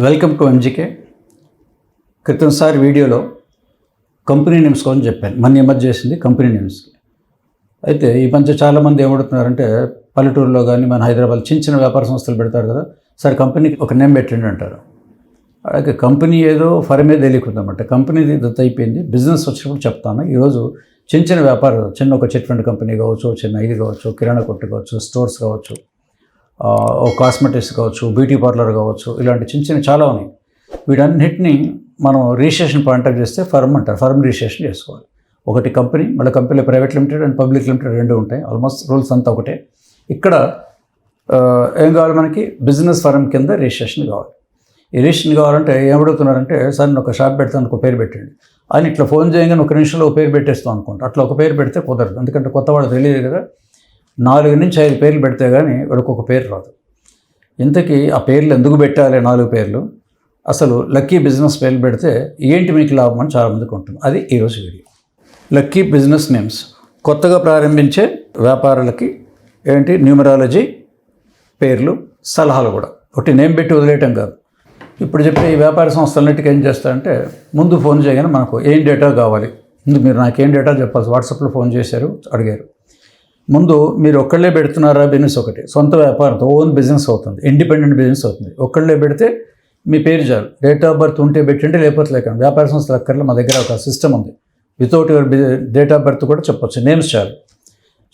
Welcome to MGK. క్రితంసారి వీడియోలో company names కోసం చెప్పాను. మన మధ్య చేసింది కంపెనీ నేమ్స్కి. అయితే ఈ మధ్య చాలామంది ఏమడుతున్నారంటే పల్లెటూరులో కానీ మన హైదరాబాద్ చిన్న చిన్న వ్యాపార సంస్థలు పెడతారు కదా, సరే కంపెనీకి ఒక నేమ్ పెట్టండి అంటారు. అలాగే కంపెనీ ఏదో ఫరమే తెలియకుందన్నమాట. కంపెనీది దత్త అయిపోయింది. బిజినెస్ వచ్చినప్పుడు చెప్తాను. ఈరోజు చిన్న చిన్న వ్యాపారాలు, చిన్న ఒక చిట్ ఫండ్ కంపెనీ కావచ్చు, చిన్న ఇది కావచ్చు, కిరాణా కొట్టు కావచ్చు, స్టోర్స్ కావచ్చు, కాస్మెటిక్స్ కావచ్చు, బ్యూటీ పార్లర్ కావచ్చు, ఇలాంటి చిన్న చిన్న చాలా ఉన్నాయి. వీటన్నిటిని మనం రిజిస్ట్రేషన్ పాయింట్ ఆఫ్ చేస్తే ఫర్మ్ అంటారు. ఫర్మ్ రిజిస్ట్రేషన్ చేసుకోవాలి. ఒకటి కంపెనీ, మళ్ళీ కంపెనీలో private limited and public limited రెండు ఉంటాయి. ఆల్మోస్ట్ రూల్స్ అంతా ఒకటే. ఇక్కడ ఏం కావాలి మనకి, బిజినెస్ ఫర్మ్ కింద రిజిస్ట్రేషన్ కావాలి. ఈ రిజిస్ట్రేషన్ కావాలంటే ఏమడుగుతున్నారంటే, సార్ నేను ఒక షాప్ పెడతాను, ఒక పేరు పెట్టండి అని ఇట్లా ఫోన్ చేయగానే ఒక నిమిషంలో ఒక పేరు పెట్టేస్తాం అనుకుంటా. అట్లా ఒక పేరు పెడితే కుదరదు. ఎందుకంటే కొత్త వాళ్ళు తెలియదు కదా. 4 నుంచి 5 పేర్లు పెడితే కానీ వాడికి ఒక పేరు రాదు. ఇంతకీ ఆ పేర్లు ఎందుకు పెట్టాలి? 4 పేర్లు అసలు లక్కీ బిజినెస్ పేర్లు పెడితే ఏంటి మీకు లాభం అని చాలామందికి ఉంటుంది. అది ఈరోజు వీడియో. Lucky business names. కొత్తగా ప్రారంభించే వ్యాపారులకి ఏంటి న్యూమరాలజీ పేర్లు, సలహాలు కూడా. ఒకటి నేమ్ పెట్టి వదిలేయటం కాదు. ఇప్పుడు చెప్పే ఈ వ్యాపార సంస్థలన్నిటికీ ఏం చేస్తారంటే, ముందు ఫోన్ చేయగానే మనకు ఏం డేటా కావాలి, ముందు మీరు నాకేం డేటా చెప్పాల్సి వాట్సాప్లో ఫోన్ చేశారు, అడిగారు. ముందు మీరు ఒక్కళ్ళే పెడుతున్నారా బిజినెస్, ఒకటి సొంత వ్యాపారంతో ఓన్ బిజినెస్ అవుతుంది, ఇండిపెండెంట్ బిజినెస్ అవుతుంది. ఒక్కళ్ళే పెడితే మీ పేరు చాలు. డేట్ ఆఫ్ బర్త్ ఉంటే పెట్టండి, లేకపోతే లేకండి. వ్యాపార సంస్థల అక్కర్లో మా దగ్గర ఒక సిస్టమ్ ఉంది. Without your date of birth కూడా చెప్పొచ్చు, నేమ్స్ చాలు.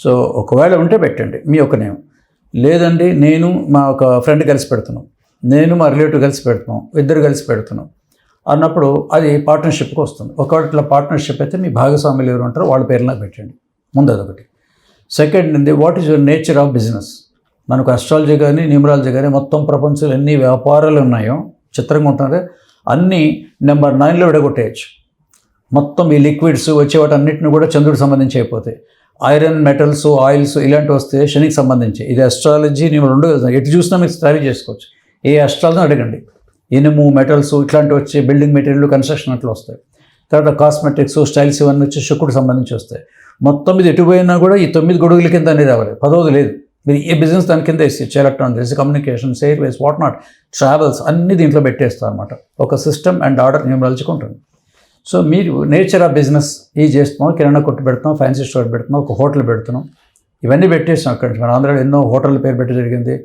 సో ఒకవేళ ఉంటే పెట్టండి మీ ఒక నేమ్. లేదండి నేను మా ఒక ఫ్రెండ్ కలిసి పెడుతున్నాం, నేను మా రిలేటివ్ కలిసి పెడుతున్నాం, ఇద్దరు కలిసి పెడుతున్నాం అన్నప్పుడు అది పార్ట్నర్షిప్కి వస్తుంది. ఒకవేళ ఇట్లా పార్ట్నర్షిప్ అయితే మీ భాగస్వాములు ఎవరు ఉంటారో వాళ్ళ పేరులా పెట్టండి. ముందు అదొకటి. సెకండ్ ఉంది, what is your nature of business. మనకు అస్ట్రాలజీ కానీ న్యూమరాలజీ కానీ మొత్తం ప్రపంచంలో ఎన్ని వ్యాపారాలు ఉన్నాయో చిత్రంగా ఉంటుంది. అన్నీ నెంబర్ 9లో విడగొట్టేయచ్చు. మొత్తం ఈ లిక్విడ్స్ వచ్చే వాటి అన్నింటిని కూడా చంద్రుడికి సంబంధించి అయిపోతాయి. ఐరన్, మెటల్స్, ఆయిల్స్ ఇలాంటివి వస్తే శనికి సంబంధించి. ఇది అస్ట్రాలజీ న్యూమర్ 2 వెళ్తాం. ఎటు చూసినా మీరు స్టడీ చేసుకోవచ్చు. ఏ అస్ట్రాలజీ అడగండి. ఇనుము, మెటల్స్ ఇట్లాంటివి వచ్చి బిల్డింగ్ మెటీరియల్, కన్స్ట్రక్షన్ అట్లా వస్తాయి. తర్వాత కాస్మెటిక్స్, స్టైల్స్ ఇవన్నీ వచ్చి శుక్రుడికి సంబంధించి వస్తాయి. మొత్తం ఇది ఎటు పోయినా కూడా ఈ 9 గొడుగుల కింద అనేది రావాలి. 10ది లేదు. మీరు ఏ బిజినెస్ దాని కింద వేసి electronics, communications, Airways, what not, travels అన్నీ దీంట్లో పెట్టేస్తారు అనమాట. ఒక సిస్టమ్ అండ్ ఆర్డర్ న్యూమరాలజీకి ఉంటుంది. సో మీరు నేచర్ ఆఫ్ బిజినెస్ ఇది చేస్తున్నాం, కిరాణా కొట్టు పెడుతున్నాం, ఫ్యాన్సీ స్టోర్ పెడుతున్నాం, ఒక హోటల్ పెడుతున్నాం, ఇవన్నీ పెట్టేస్తాం. అక్కడి నుంచి మన ఆంధ్రాలో ఎన్నో హోటల్ పేరు పెట్టడం జరిగింది.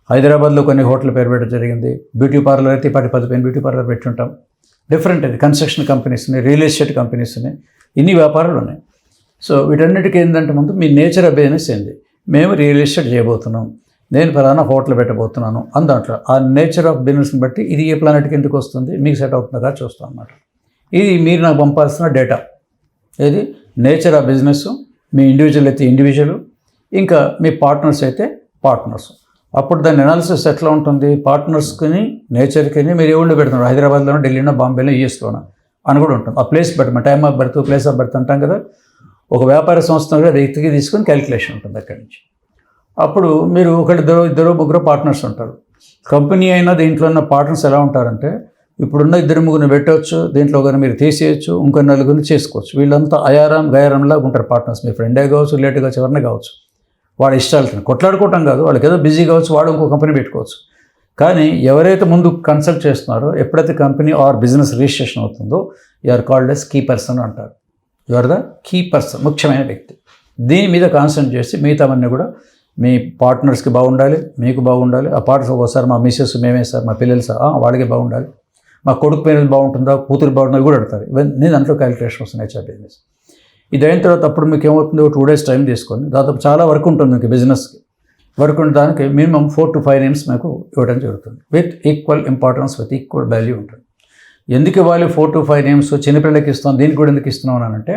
హైదరాబాద్లో కొన్ని హోటల్ పేరు పెట్టడం జరిగింది. బ్యూటీ పార్లర్ అయితే 10 బ్యూటీ పార్లర్ పెట్టుంటాం. డిఫరెంట్ అది. కన్స్ట్రక్షన్ కంపెనీస్ ఉన్నాయి, రియల్ ఎస్టేట్ కంపెనీస్ ఉన్నాయి, ఇన్ని వ్యాపారాలు ఉన్నాయి. సో వీటన్నిటికీ ఏంటంటే ముందు మీ నేచర్ ఆఫ్ బిజినెస్ ఏంది. మేము రియల్ ఎస్టేట్ చేయబోతున్నాం, నేను ఫలానా హోటల్ పెట్టబోతున్నాను అని దాంట్లో ఆ నేచర్ ఆఫ్ బిజినెస్ని బట్టి ఇది ఏ ప్లానెట్కి ఎందుకు వస్తుంది, మీకు సెట్ అవుతుందా చూస్తాం అన్నమాట. ఇది మీరు నాకు పంపాల్సిన డేటా. ఏది nature of business, me individual అయితే ఇండివిజువల్, ఇంకా మీ పార్ట్నర్స్ అయితే పార్ట్నర్స్. అప్పుడు దాని అనాలిసిస్ ఎట్లా ఉంటుంది, పార్ట్నర్స్కి నేచర్కి మీరు ఏ ఊళ్ళో పెడుతున్నారు, హైదరాబాద్లోనో, ఢిల్లీనో, బాంబేలో, యూఎస్లోనో అని కూడా ఉంటుంది. ఆ ప్లేస్ బట్టి మన time of birth, place of birth అంటాం కదా. ఒక వ్యాపార సంస్థ కూడా వ్యక్తికి తీసుకొని క్యాలిక్యులేషన్ ఉంటుంది అక్కడి నుంచి. అప్పుడు మీరు ఇద్దరు ముగ్గురు పార్ట్నర్స్ ఉంటారు. కంపెనీ అయినా దీంట్లో ఉన్న పార్ట్నర్స్ ఎలా ఉంటారంటే, ఇప్పుడున్న 2-3 పెట్టవచ్చు, దీంట్లో కానీ మీరు తీసేయచ్చు, ఇంకో 4 చేసుకోవచ్చు. వీళ్ళంతా అయారం గయారంలాగా ఉంటారు పార్ట్నర్స్. మీ ఫ్రెండే కావచ్చు, రిలేటివ్ కావచ్చు, ఎవరినే కావచ్చు. వాడి ఇష్టాలతో కొట్లాడుకోవటం కాదు, వాళ్ళకి ఏదో బిజీ కావచ్చు, వాడు ఇంకో కంపెనీ పెట్టుకోవచ్చు. కానీ ఎవరైతే ముందు కన్సల్ట్ చేస్తున్నారో, ఎప్పుడైతే కంపెనీ ఆర్ బిజినెస్ రిజిస్ట్రేషన్ అవుతుందో, you're called as key person అంటారు. యూఆర్ ద కీ పర్సన్, ముఖ్యమైన వ్యక్తి. దీని మీద కాన్సన్ట్రేట్ చేసి మిగతావన్నీ కూడా మీ పార్ట్నర్స్కి బాగుండాలి, మీకు బాగుండాలి. ఆ పార్ట్నర్స్ ఒకసారి మా మిస్సెస్ మేమే సార్, మా పిల్లలు సార్, వాళ్ళకి బాగుండాలి, మా కొడుకు పేరు బాగుంటుందా, కూతురు బాగుంటుందా కూడా అడతారు. ఇవన్నీ దాంట్లో క్యాలిక్యులేషన్ వస్తుంది నేచర్ బిజినెస్. ఇది అయిన తర్వాత అప్పుడు మీకు ఏమవుతుంది, 2 days టైం తీసుకొని దాదాపు చాలా వర్క్ ఉంటుంది మీకు బిజినెస్కి. వర్క్ ఉన్న దానికి మినిమం 4 to 5 names మీకు ఇవ్వడం జరుగుతుంది. With equal importance, with equal value ఉంటుంది. ఎందుకు ఇవ్వాలి 4 to 5 names? చిన్నపిల్లలకి ఇస్తాం, దీనికి కూడా ఎందుకు ఇస్తున్నాం అని అంటే,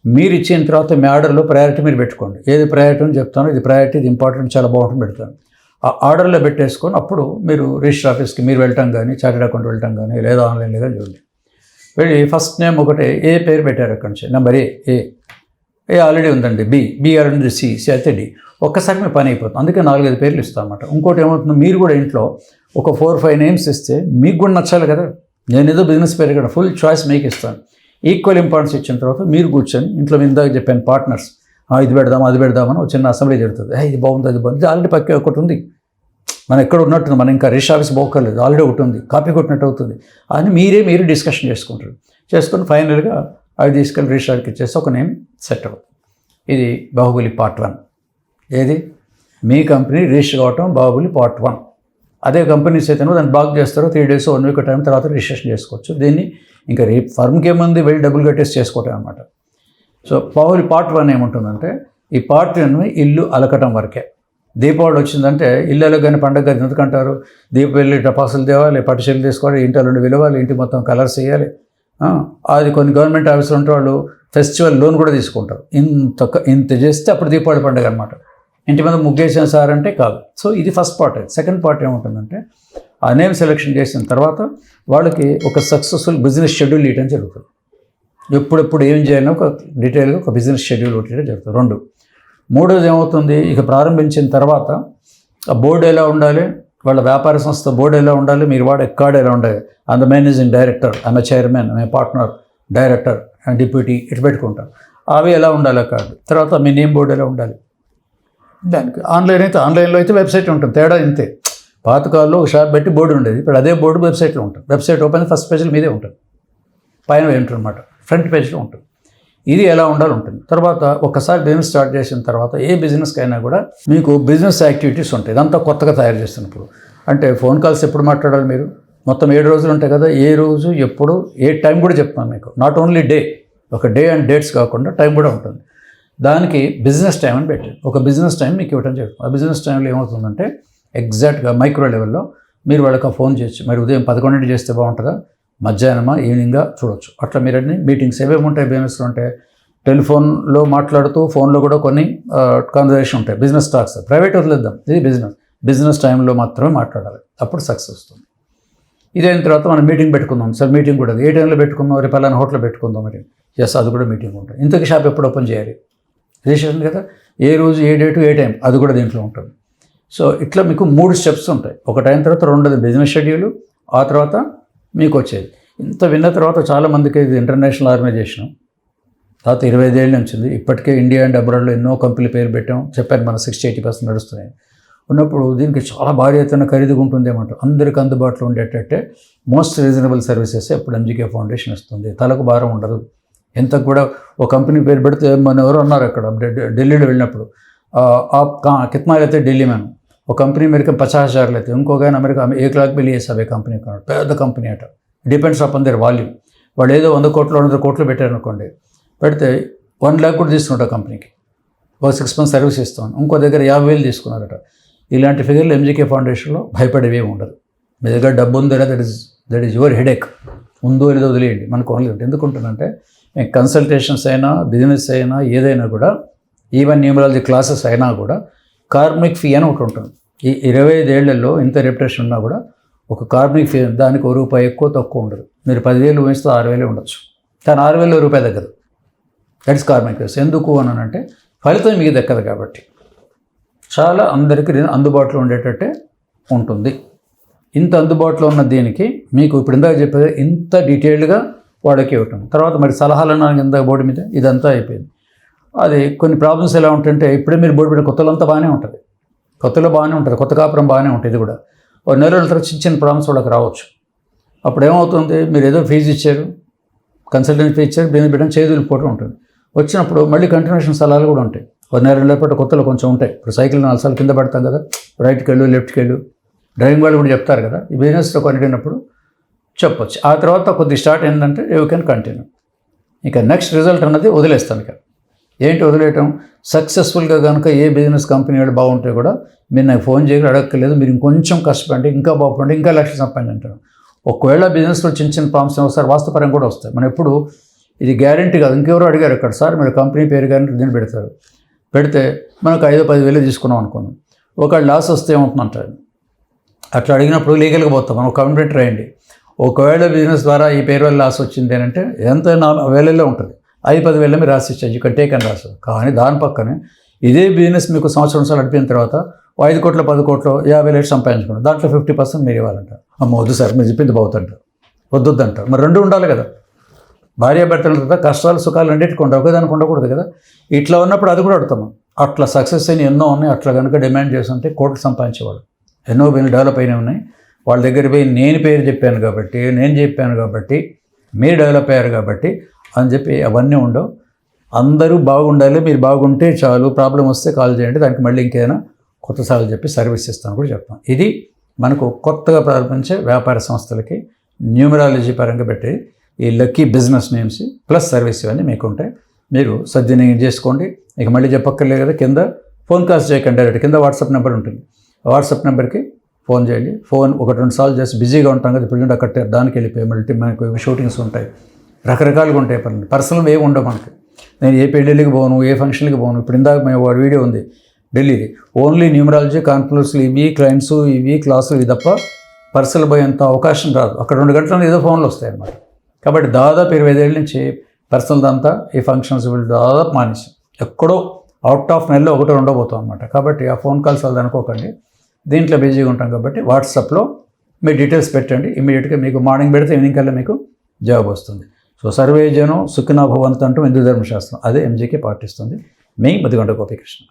మీరు ఇచ్చిన తర్వాత మీ ఆర్డర్లో ప్రయారిటీ మీరు పెట్టుకోండి. ఏది ప్రయారిటీ అని చెప్తాను, ఇది ప్రయారిటీ, ఇది ఇంపార్టెంట్, చాలా బాగుంటుంది పెడతాను. ఆ ఆర్డర్లో పెట్టేసుకొని అప్పుడు మీరు రిజిస్టర్ ఆఫీస్కి మీరు వెళ్ళటం కానీ, చార్టెడ్ అకౌంట్ వెళ్ళటం కానీ, లేదా ఆన్లైన్లో కానీ చూడండి. వెళ్ళి ఫస్ట్ నేమ్ ఒకటి ఏ పేరు పెట్టారు అక్కడి నుంచి. నెంబర్ ఏ ఆల్రెడీ ఉందండి. బి ఆల్రెడీ సి అయితే డి. ఒక్కసారి మీ పని అయిపోతుంది. అందుకే 4-5 పేర్లు ఇస్తాం అన్నమాట. ఇంకోటి ఏమవుతుంది, మీరు కూడా ఇంట్లో ఒక 4-5 names ఇస్తే మీకు కూడా నచ్చాలి కదా. నేను ఏదో బిజినెస్ పేరు కదా, ఫుల్ చాయిస్ మీకు ఇస్తాను. ఈక్వల్ ఇంపార్టెన్స్ ఇచ్చిన తర్వాత మీరు కూర్చొని ఇంట్లో ఇందాక చెప్పాను పార్ట్నర్స్, ఇది పెడదాం అది పెడదామని ఒక చిన్న అసెంబ్లీ జరుగుతుంది. ఇది బాగుంది అది బాగుంది, ఆల్రెడీ పక్క ఒకటి ఉంది, మనం ఎక్కడ ఉన్నట్టు మనం ఇంకా రిజిస్టర్ ఆఫీస్ పోకర్లేదు, ఆల్రెడీ ఒకటి ఉంది, కాపీ కొట్టినట్టు అవుతుంది అని మీరు డిస్కషన్ చేసుకుంటారు. చేసుకుని ఫైనల్గా అవి తీసుకెళ్ళి రిజిస్టర్కి ఇచ్చేసి ఒక నేమ్ సెట్ అవుతుంది. ఇది బాహుబలి పార్ట్ 1. ఏది మీ కంపెనీ రిజిస్టర్ కావటం బాహుబలి పార్ట్ 1. అదే కంపెనీస్ అయితే దాన్ని బాగు చేస్తారో 3 days 1 week టైం తర్వాత రిజిస్ట్రేషన్ చేసుకోవచ్చు. దీన్ని ఇంకా రేపు ఫర్మ్కి ఏముంది, వెళ్ళి డబ్బులు కట్టేసి చేసుకోవటం అనమాట. సో బాహుబలి పార్ట్ 1 ఏముంటుందంటే, ఈ పార్ట్ 1 ఇల్లు అలకటం వరకే. దీపావళి వచ్చిందంటే ఇల్లు అలగని పండగ ఎందుకంటారు, దీపం వెళ్ళి టపాసులు తేవాలి, పట్టుచీరలు తీసుకోవాలి, ఇంట్లో నుండి విలవాలి, ఇంటి మొత్తం కలర్స్ వేయాలి. అది కొన్ని గవర్నమెంట్ ఆఫీసులు ఉంటే వాళ్ళు ఫెస్టివల్ లోన్ కూడా తీసుకుంటారు. ఇంత చేస్తే అప్పుడు దీపావళి పండుగ అనమాట. ఇంటి మీద ముగ్గేసిన సార్ అంటే కాదు. సో ఇది ఫస్ట్ పార్ట్. సెకండ్ పార్ట్ ఏముంటుందంటే, ఆ నేమ్ సెలెక్షన్ చేసిన తర్వాత వాళ్ళకి ఒక సక్సెస్ఫుల్ బిజినెస్ షెడ్యూల్ ఇవ్వడం జరుగుతుంది. ఎప్పుడెప్పుడు ఏం చేయాలో ఒక డీటెయిల్గా ఒక బిజినెస్ షెడ్యూల్ ఇవ్వడం జరుగుతుంది. 2. 3వది ఏమవుతుంది, ఇక ప్రారంభించిన తర్వాత ఆ బోర్డు ఎలా ఉండాలి, వాళ్ళ వ్యాపార సంస్థ బోర్డు ఎలా ఉండాలి, మీరు వాడే కార్డు ఎలా ఉండాలి, అండ్ మేనేజింగ్ డైరెక్టర్, ఆమె చైర్మన్, ఆమె పార్ట్నర్, డైరెక్టర్ అండ్ డిప్యూటీ ఇటు పెట్టుకుంటాం. అవి ఎలా ఉండాలి కార్డు. తర్వాత మీ నేమ్ బోర్డు ఎలా ఉండాలి. దానికి ఆన్లైన్లో అయితే వెబ్సైట్ ఉంటుంది. తేడా ఇంతే. పాతకాలంలో ఒక షాప్ పెట్టి బోర్డు ఉండేది, ఇప్పుడు అదే బోర్డు వెబ్సైట్లో ఉంటుంది. వెబ్సైట్ ఓపెన్ ఫస్ట్ పేజీలో మీదే ఉంటుంది, పైన ఉంటుందన్నమాట, ఫ్రంట్ పేజ్లో ఉంటుంది. ఇది ఎలా ఉండాలి ఉంటుంది. తర్వాత ఒక్కసారి బిజినెస్ స్టార్ట్ చేసిన తర్వాత ఏ బిజినెస్కి అయినా కూడా మీకు బిజినెస్ యాక్టివిటీస్ ఉంటాయి. ఇదంతా కొత్తగా తయారు చేస్తున్నప్పుడు అంటే ఫోన్ కాల్స్ ఎప్పుడు మాట్లాడాలి మీరు, మొత్తం 7 రోజులు ఉంటాయి కదా, ఏ రోజు ఎప్పుడు ఏ టైం కూడా చెప్తాను మీకు. నాట్ ఓన్లీ డే, ఒక డే అండ్ డేట్స్ కాకుండా టైం కూడా ఉంటుంది. దానికి బిజినెస్ టైం అని పెట్టండి. ఒక బిజినెస్ టైం మీకు ఇవ్వడం జరుగుతుంది. ఆ బిజినెస్ టైంలో ఏమవుతుందంటే ఎగ్జాక్ట్గా మైక్రో లెవెల్లో మీరు వాళ్ళకి ఫోన్ చేయొచ్చు. మరి ఉదయం 11 చేస్తే బాగుంటుందా, మధ్యాహ్నమా, ఈవినింగ్గా చూడవచ్చు. అట్లా మీరు అన్ని మీటింగ్స్ ఏమేమి ఉంటాయి బిజినెస్లో అంటే, టెలిఫోన్లో మాట్లాడుతూ ఫోన్లో కూడా కొన్ని కాన్వర్జేషన్ ఉంటాయి, బిజినెస్ టాక్స్. ప్రైవేట్ వదిలేద్దాం, ఇది బిజినెస్ టైంలో మాత్రమే మాట్లాడాలి, అప్పుడు సక్సెస్ వస్తుంది. ఇదైన తర్వాత మనం మీటింగ్ పెట్టుకుందాం సార్, మీటింగ్ కూడా ఏ టైంలో పెట్టుకుందాం, రేపు అలానే హోటల్లో పెట్టుకుందాం మీటింగ్. ఎస్, అది కూడా మీటింగ్ ఉంటుంది. ఇంతకీ షాప్ ఎప్పుడు ఓపెన్ చేయాలి, రిజిస్ట్రేషన్ కదా, ఏ రోజు ఏ డేటు ఏ టైం, అది కూడా దీంట్లో ఉంటుంది. సో ఇట్లా మీకు 3 స్టెప్స్ ఉంటాయి. ఒకటి అయిన తర్వాత 2వది బిజినెస్ షెడ్యూల్, ఆ తర్వాత మీకు వచ్చేది. ఇంత విన్న తర్వాత చాలామందికి ఇది ఇంటర్నేషనల్ ఆర్గనైజేషన్, తర్వాత 25 ఏళ్ళ నుంచి ఉంది. ఇప్పటికే ఇండియా అండ్ అబ్రాడ్లో ఎన్నో కంపెనీలు పేరు పెట్టాం, చెప్పాను మన 60-80% నడుస్తున్నాయి. ఉన్నప్పుడు దీనికి చాలా భారీ ఎత్తున ఖరీదుగా ఉంటుంది ఏమంటారు. అందరికీ అందుబాటులో ఉండేటట్టే మోస్ట్ రీజనబుల్ సర్వీసెస్ ఎప్పుడు ఎంజీకే ఫౌండేషన్ ఇస్తుంది. తలకు భారం ఉండదు. ఎంత కూడా ఒక కంపెనీ పేరు పెడితే మన ఎవరు అన్నారు అక్కడ ఢిల్లీలో వెళ్ళినప్పుడు, కిतना लेते ఢిల్లీ में ఒక కంపెనీ అమెరికా 50,000 लेते, ఇంకొక ఆయన అమెరికా 1 लाख भी लिए सब కంపెనీ కన్నాడు. పెద్ద కంపెనీ అట, డిపెండ్స్ అపాన్ దేర్ వాల్యూమ్. వాళ్ళు ఏదో 100 కోట్లు 200 కోట్లు పెట్టారనుకోండి, పెడితే 1 lakh కూడా తీసుకుంటా కంపెనీకి, ఒక 6 months సర్వీస్ ఇస్తాను. ఇంకో దగ్గర 50,000 తీసుకున్నారట. ఇలాంటి ఫిగర్లు ఎంజీకే ఫౌండేషన్లో భయపడేవే ఉండదు. మీ దగ్గర డబ్బు ఉందో దట్ ఈజ్ యువర్ హెడేక్. ఉందో లేదో వదిలేయండి, మనకు ఓన్లీ ఉంటుంది. ఎందుకుంటుందంటే కన్సల్టేషన్స్ అయినా బిజినెస్ అయినా ఏదైనా కూడా, ఈవెన్ న్యూమరాలజీ క్లాసెస్ అయినా కూడా కార్మిక్ ఫీ అని ఒకటి ఉంటుంది. ఈ 25 ఏళ్లలో ఇంత రెప్యుటేషన్ ఉన్నా కూడా ఒక కార్మిక్ ఫీ, దానికి ₹1 ఎక్కువ తక్కువ ఉండదు. మీరు 10,000 ఊహిస్తే 6,000 ఉండొచ్చు, కానీ 6,000 రూపాయలు తగ్గదు. That's karmic fees. ఎందుకు అని అంటే ఫలితం మీకు దక్కదు కాబట్టి. చాలా అందరికీ అందుబాటులో ఉండేటట్టే ఉంటుంది. ఇంత అందుబాటులో ఉన్న దీనికి మీకు ఇప్పుడు ఇందాక చెప్పేది ఇంత డీటెయిల్డ్గా వాళ్ళకి ఇవ్వటం. తర్వాత మరి సలహాలు అన్నాను ఇందాక బోర్డు మీద, ఇదంతా అయిపోయింది. అది కొన్ని ప్రాబ్లమ్స్ ఎలా ఉంటాయంటే, ఇప్పుడే మీరు బోర్డు పెట్టే కొత్తలో అంతా బాగానే ఉంటుంది, కొత్తలో బాగానే ఉంటుంది, కొత్త కాపురం బాగానే ఉంటుంది. ఇది కూడా ఒక నెల రోజుల తర్వాత చిన్న ప్రాబ్లమ్స్ వాళ్ళకి రావచ్చు. అప్పుడు ఏమవుతుంది, మీరు ఏదో ఫీజు ఇచ్చారు, కన్సల్టెన్సీ ఫీజు ఇచ్చారు, బిజినెస్ పెట్టడం చేతులు పోవడం ఉంటుంది. వచ్చినప్పుడు మళ్ళీ కంటిన్యూషన్ సలహాలు కూడా ఉంటాయి. ఒక నెల రోజుల పాటు కొత్తలో కొంచెం ఉంటాయి. ఇప్పుడు సైకిల్ 4 సార్లు కింద పడతాం కదా, రైట్కి వెళ్ళు లెఫ్ట్కి వెళ్ళు, డ్రైవింగ్ వాళ్ళు కూడా చెప్తారు కదా. ఈ బిజినెస్లో కొనిటినప్పుడు చెప్పొచ్చు. ఆ తర్వాత కొద్ది స్టార్ట్ ఏంటంటే యూ కెన్ కంటిన్యూ. ఇక నెక్స్ట్ రిజల్ట్ అన్నది వదిలేస్తాను. ఇక ఏంటి వదిలేయటం, సక్సెస్ఫుల్గా కనుక ఏ బిజినెస్ కంపెనీ వాడు బాగుంటే కూడా మీరు నాకు ఫోన్ చేయడం అడగక్కర్లేదు, మీరు ఇంకొంచెం కష్టపడి ఇంకా బాగుపడండి, ఇంకా లక్షలు సంపాదించంటారు. ఒకవేళ బిజినెస్లో చిన్న ప్రాబ్లమ్స్ ఒకసారి వాస్తవపరంగా కూడా వస్తాయి. మనం ఎప్పుడు ఇది గ్యారంటీ కాదు. ఇంకెవరో అడిగారు అక్కడ, సార్ మీరు కంపెనీ పేరు కానీ దీన్ని పెడతారు, పెడితే మనకు 5-10 తీసుకున్నాం అనుకున్నాం, ఒకవేళ లాస్ వస్తే ఏమవుతుందంటారు. అట్లా అడిగినప్పుడు లీగల్గా పోతాం. మనం కంప్లైంట్ రాయండి, ఒకవేళ బిజినెస్ ద్వారా ఈ పేరు వల్ల లాస్ వచ్చింది అని అంటే ఎంత 4,000 ఉంటుంది, 5-10 మీరు రాసి ఇచ్చారు, యూ కెన్ టేక్ అని రాస్తారు. కానీ దాని పక్కనే ఇదే బిజినెస్ మీకు సంవత్సరం నడిపిన తర్వాత 5 కోట్లు 10 కోట్లు 50,000 సంపాదించుకోండి, దాంట్లో 50% మీరు ఇవ్వాలంటారు. అమ్మ వద్దు సార్ మీరు చెప్పింది బాగుతుంటారు, వద్దంటారు. మరి 2 ఉండాలి కదా. భార్యాభర్తల తర్వాత కష్టాలు సుఖాలు అన్నిటికీ ఉండవు, ఒకదానికి ఉండకూడదు కదా. ఇట్లా ఉన్నప్పుడు అది కూడా అడుగుతాము. అట్లా సక్సెస్ అయిన ఎన్నో ఉన్నాయి. అట్లా కనుక డిమాండ్ చేస్తుంటే కోట్లు సంపాదించేవాళ్ళు ఎన్నో బిల్లు డెవలప్ అయినవి ఉన్నాయి. వాళ్ళ దగ్గర పోయి నేను పేరు చెప్పాను కాబట్టి మీరు డెవలప్ అయ్యారు కాబట్టి అని చెప్పి అవన్నీ ఉండవు. అందరూ బాగుండాలి, మీరు బాగుంటే చాలు, ప్రాబ్లం వస్తే కాల్ చేయండి, దానికి మళ్ళీ ఇంకేదైనా కొత్త సార్లు చెప్పి సర్వీస్ ఇస్తాను కూడా చెప్తాం. ఇది మనకు కొత్తగా ప్రారంభించే వ్యాపార సంస్థలకి న్యూమరాలజీ పరంగా పెట్టి ఈ lucky business names plus service ఇవన్నీ మీకు ఉంటాయి. మీరు సద్వినియోగం చేసుకోండి. ఇక మళ్ళీ చెప్పక్కర్లేదు కదా, కింద ఫోన్ కాల్స్ చేయకండి, డైరెక్ట్ కింద వాట్సాప్ నెంబర్ ఉంటుంది. వాట్సాప్ నెంబర్కి ఫోన్ చేయండి. ఫోన్ 1-2 సార్లు చేసి బిజీగా ఉంటాం కదా, ఇప్పుడు అక్కడ దానికి వెళ్ళిపోయి మళ్ళీ మనకు షూటింగ్స్ ఉంటాయి, రకరకాలుగా ఉంటాయి పనులు. పర్సనల్ ఏమి ఉండవు మనకి. నేను ఏ పెళ్ళిళ్ళకి పోను, ఏ ఫంక్షన్కి పోను. ఇప్పుడు ఇందాక మేము వీడియో ఉంది ఢిల్లీది, ఓన్లీ న్యూమరాలజీ కాన్ఫరెన్స్లు ఇవి, క్లయింట్స్ ఇవి, క్లాసులు ఇవి తప్ప పర్సనల్ పోయేంత అవకాశం రాదు. అక్కడ 2 గంటల ఏదో ఫోన్లు వస్తాయి అన్నమాట. కాబట్టి దాదాపు 25 ఏళ్ళ నుంచి పర్సనల్ అంతా ఈ ఫంక్షన్స్ వీళ్ళు దాదాపు మానేసి ఎక్కడో అవుట్ ఆఫ్ నెలలో 1-2 పోతాం అనమాట. కాబట్టి ఆ ఫోన్ కాల్స్ వాళ్ళు అనుకోకండి, దీంట్లో బిజీగా ఉంటాం. కాబట్టి వాట్సాప్లో మీ డీటెయిల్స్ పెట్టండి, ఇమీడియట్గా మీకు మార్నింగ్ పెడితే ఈవినింగ్ కల్లా మీకు జాబ్ వస్తుంది. సో సర్వే జనం సుఖినో భవంతు అంటూ హిందూ ధర్మశాస్త్రం అదే ఎంజీకే పాటిస్తుంది. మీ మదిగొండ గోపీకృష్ణ.